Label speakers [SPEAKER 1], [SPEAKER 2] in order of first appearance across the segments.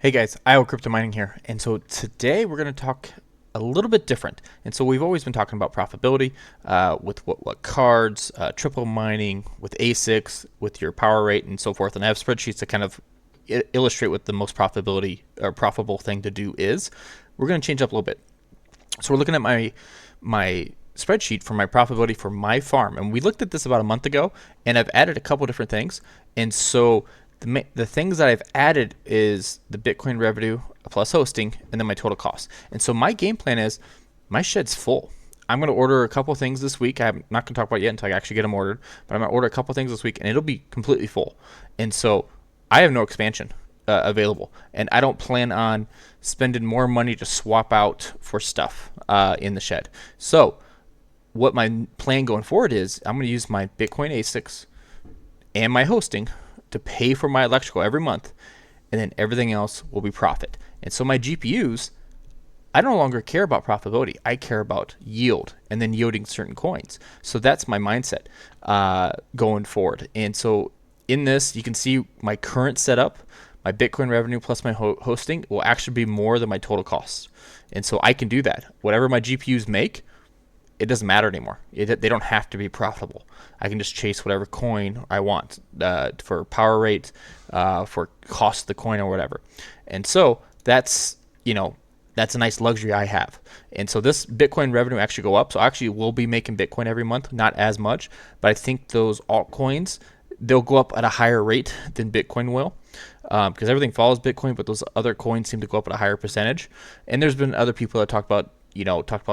[SPEAKER 1] Hey guys, IO Crypto Mining here, and so today we're going to talk a little bit different. And so we've always been talking about profitability with what cards, triple mining, with Asics, with your power rate, and so forth. And I have spreadsheets to kind of illustrate what the most profitability or profitable thing to do is. We're going to change up a little bit. So we're looking at my spreadsheet for my profitability for my farm, and we looked at this about a month ago, and I've added a couple different things, and so the things that I've added is the Bitcoin revenue plus hosting and then my total cost. And so my game plan is my shed's full. I'm going to order a couple things this week. I'm not going to talk about it yet until I actually get them ordered, but I'm going to order a couple things this week and it'll be completely full. And so I have no expansion available, and I don't plan on spending more money to swap out for stuff in the shed. So what my plan going forward is I'm going to use my Bitcoin Asics and my hosting to pay for my electrical every month, and then everything else will be profit. And so my GPUs, I no longer care about profitability. I care about yield and then yielding certain coins. So that's my mindset going forward. And so in this, you can see my current setup, my Bitcoin revenue plus my hosting will actually be more than my total costs. And so I can do that. Whatever my GPUs make, it doesn't matter anymore. They don't have to be profitable. I can just chase whatever coin I want for power rate, for cost of the coin or whatever. And so that's a nice luxury I have. And so this Bitcoin revenue actually go up. So I actually will be making Bitcoin every month, not as much, but I think those altcoins, they'll go up at a higher rate than Bitcoin will, because everything follows Bitcoin, but those other coins seem to go up at a higher percentage. And there's been other people that talk about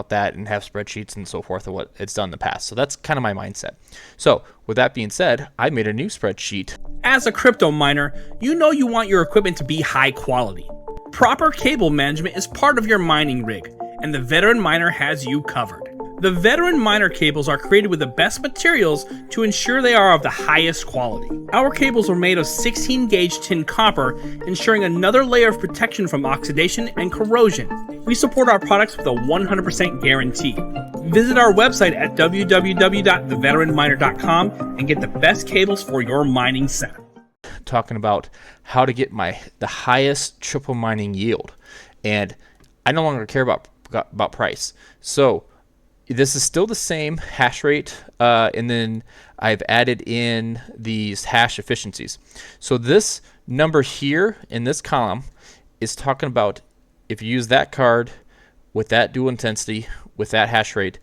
[SPEAKER 1] that and have spreadsheets and so forth of what it's done in the past. So that's kind of my mindset. So with that being said, I made a new spreadsheet.
[SPEAKER 2] As a crypto miner, you know you want your equipment to be high quality. Proper cable management is part of your mining rig, and the Veteran Miner has you covered. The Veteran Miner cables are created with the best materials to ensure they are of the highest quality. Our cables are made of 16 gauge tin copper, ensuring another layer of protection from oxidation and corrosion. We support our products with a 100% guarantee. Visit our website at www.theveteranminer.com and get the best cables for your mining setup.
[SPEAKER 1] Talking about how to get the highest triple mining yield, and I no longer care about price. So this is still the same hash rate, and then I've added in these hash efficiencies. So this number here in this column is talking about if you use that card with that dual intensity, with that hash rate,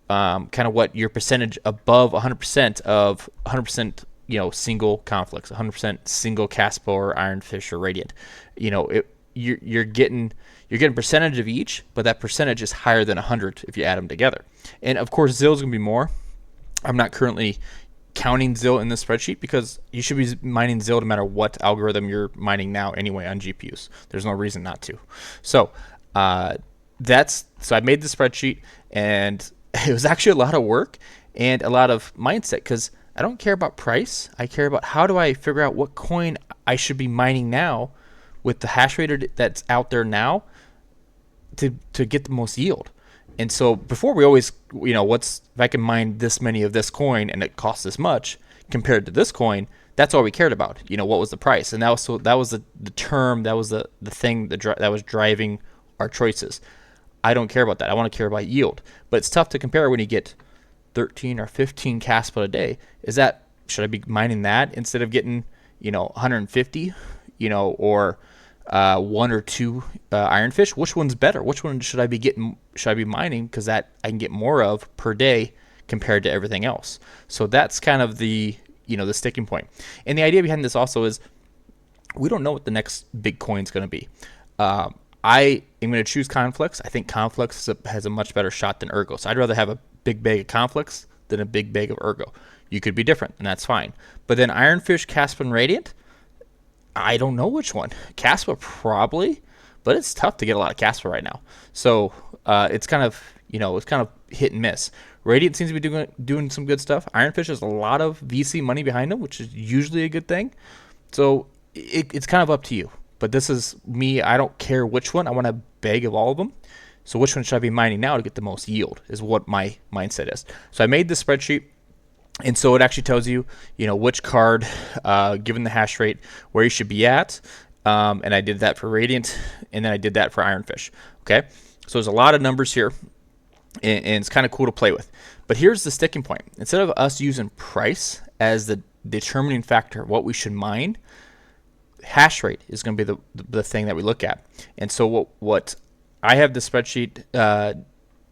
[SPEAKER 1] kind of what your percentage above 100% of 100%, single conflux, 100% single kaspa or ironfish or radiant. You're getting percentage of each, but that percentage is higher than 100 if you add them together. And of course, ZIL is going to be more. I'm not currently counting ZIL in this spreadsheet because you should be mining ZIL no matter what algorithm you're mining now anyway on GPUs. There's no reason not to. So so I made the spreadsheet, and it was actually a lot of work and a lot of mindset, because I don't care about price. I care about how do I figure out what coin I should be mining now with the hash rate that's out there now to get the most yield. And so before, we always, if I can mine this many of this coin and it costs this much compared to this coin, that's all we cared about. What was the price? And that was the term, that was the thing that was driving our choices. I don't care about that. I want to care about yield. But it's tough to compare when you get 13 or 15 kaspa a day. Should I be mining that instead of getting 150, or 1 or 2 ironfish? Which one's better? Which one should I be mining, because that I can get more of per day compared to everything else? So that's kind of the the sticking point. And the idea behind this also is we don't know what the next big coin is going to be. I am going to choose conflux. I think conflux has a much better shot than ergo. So I'd rather have a big bag of conflux than a big bag of ergo. You could be different, and that's fine. But then ironfish, kaspa, and radiant, I don't know which one. Kaspa probably, but it's tough to get a lot of kaspa right now. So it's kind of hit and miss. Radiant seems to be doing some good stuff. Ironfish has a lot of VC money behind them, which is usually a good thing. So it's kind of up to you. But this is me. I don't care which one. I want a bag of all of them. So which one should I be mining now to get the most yield is what my mindset is. So I made this spreadsheet. And so it actually tells you, which card, given the hash rate, where you should be at. and I did that for Radiant, and then I did that for Ironfish. Okay, so there's a lot of numbers here, and it's kind of cool to play with. But here's the sticking point. Instead of us using price as the determining factor of what we should mine, hash rate is going to be the thing that we look at. And so what I have the spreadsheet,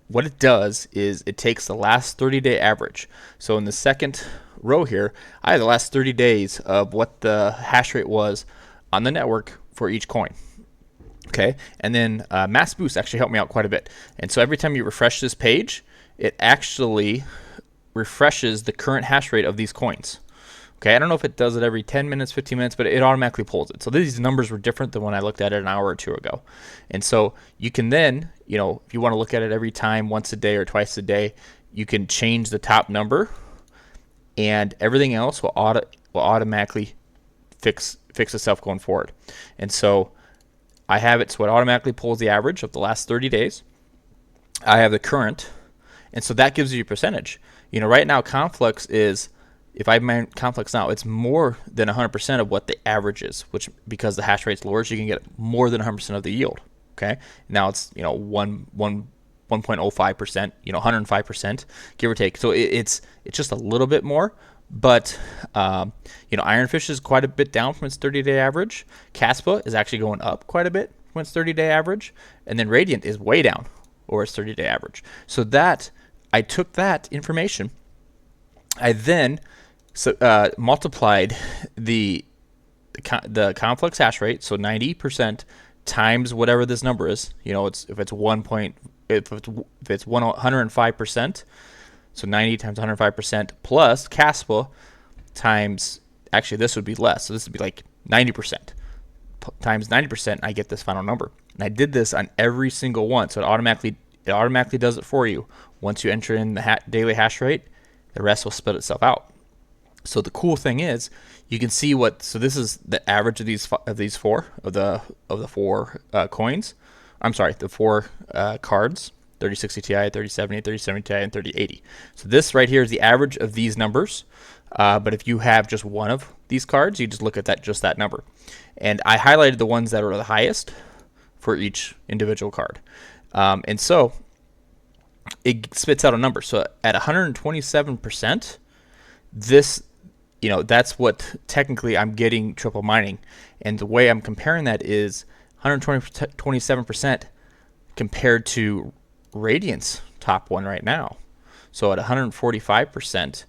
[SPEAKER 1] what it does is it takes the last 30-day average. So in the second row here, I have the last 30 days of what the hash rate was on the network for each coin. Okay, and then Mass Boost actually helped me out quite a bit. And so every time you refresh this page, it actually refreshes the current hash rate of these coins. Okay, I don't know if it does it every 10 minutes, 15 minutes, but it automatically pulls it. So these numbers were different than when I looked at it an hour or two ago. And so you can then, if you want to look at it every time, once a day or twice a day, you can change the top number, and everything else will automatically fix itself going forward. And so I have it so it automatically pulls the average of the last 30 days. I have the current, and so that gives you a percentage. Right now conflux is, if I mine conflux now, it's more than 100% of what the average is, which, because the hash rate's lower, so you can get more than 100% of the yield. Okay, now it's 1.05%, 105%, give or take. So it's just a little bit more, but Ironfish is quite a bit down from its 30-day average. Kaspa is actually going up quite a bit from its 30-day average, and then Radiant is way down over its 30-day average. So that I took that information, I then multiplied the conflux hash rate, so 90% times whatever this number is. If it's 105%, so 90 times 105% plus Kaspa times, actually this would be less, so this would be like 90% times 90%. I get this final number, and I did this on every single one, so it automatically does it for you. Once you enter in the daily hash rate, the rest will spit itself out. So the cool thing is, you can see so this is the average of these four coins. I'm sorry, the four cards: 3060 Ti, 3070, 3070 Ti, and 3080. So this right here is the average of these numbers. But if you have just one of these cards, you just look at just that number. And I highlighted the ones that are the highest for each individual card. And so it spits out a number. So at 127%, that's what technically I'm getting triple mining. And the way I'm comparing that is 127% compared to Radiant's top one right now. So at 145%,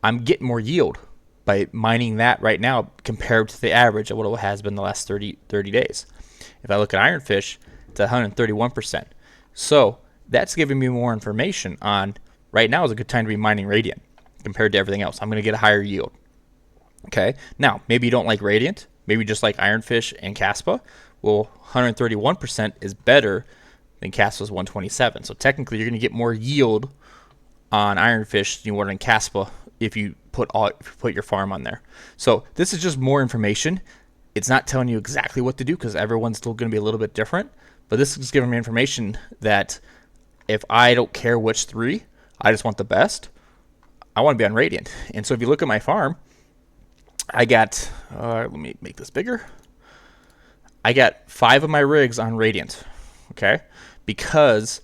[SPEAKER 1] I'm getting more yield by mining that right now compared to the average of what it has been the last 30 days. If I look at Ironfish, it's at 131%. So that's giving me more information on, right now is a good time to be mining Radiant compared to everything else. I'm going to get a higher yield. Okay, now maybe you don't like Radiant, maybe you just like Ironfish and Kaspa. Well, 131% is better than Kaspa's 127. So technically, you're going to get more yield on Ironfish than you would on Kaspa if you put your farm on there. So this is just more information. It's not telling you exactly what to do, because everyone's still going to be a little bit different. But this is giving me information that if I don't care which three, I just want the best, I want to be on Radiant. And so if you look at my farm, I got, let me make this bigger. I got 5 of my rigs on Radiant, okay? Because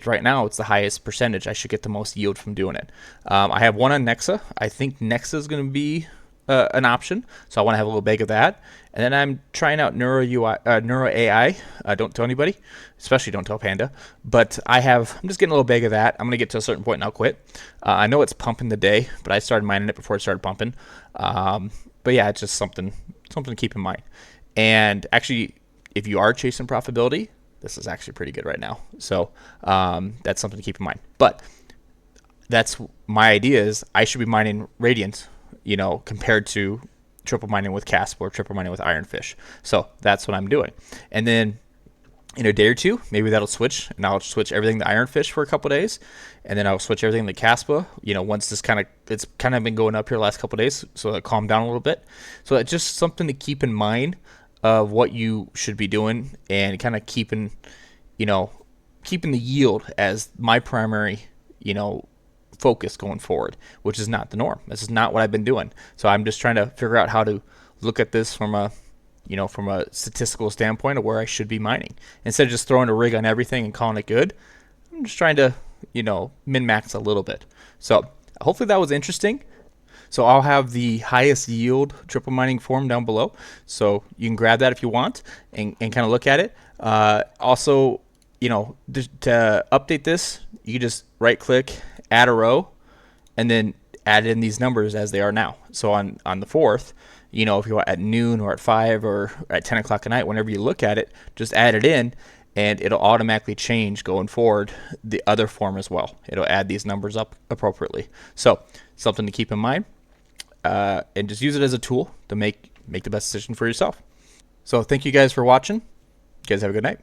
[SPEAKER 1] right now it's the highest percentage. I should get the most yield from doing it. I have 1 on Nexa. I think Nexa is going to be an option, so I want to have a little bag of that. And then I'm trying out Neuro AI. Don't tell anybody, especially don't tell Panda. But I'm just getting a little bag of that. I'm going to get to a certain point and I'll quit. I know it's pumping the day, but I started mining it before it started pumping. But yeah, it's just something to keep in mind. And actually, if you are chasing profitability, this is actually pretty good right now. So that's something to keep in mind. But that's my idea, is I should be mining Radiant, compared to triple mining with Kaspa or triple mining with Ironfish. So that's what I'm doing. And then in a day or two, maybe that'll switch, and I'll switch everything to Ironfish for a couple days, and then I'll switch everything to Kaspa. Once it's kind of been going up here the last couple days, so it calmed down a little bit. So it's just something to keep in mind of what you should be doing, and kind of keeping the yield as my primary, focus going forward, which is not the norm. This is not what I've been doing. So I'm just trying to figure out how to look at this from a you know, from a statistical standpoint of where I should be mining. Instead of just throwing a rig on everything and calling it good, I'm just trying to, you know, min-max a little bit. So hopefully that was interesting. So I'll have the highest yield triple mining form down below. So you can grab that if you want and kind of look at it. Also, you know, to update this, you can just right click, add a row, and then add in these numbers as they are now. So on the 4th, you know, if you're at noon or at 5 or at 10 o'clock at night, whenever you look at it, just add it in and it'll automatically change going forward the other form as well. It'll add these numbers up appropriately. So something to keep in mind, and just use it as a tool to make the best decision for yourself. So thank you guys for watching. You guys have a good night.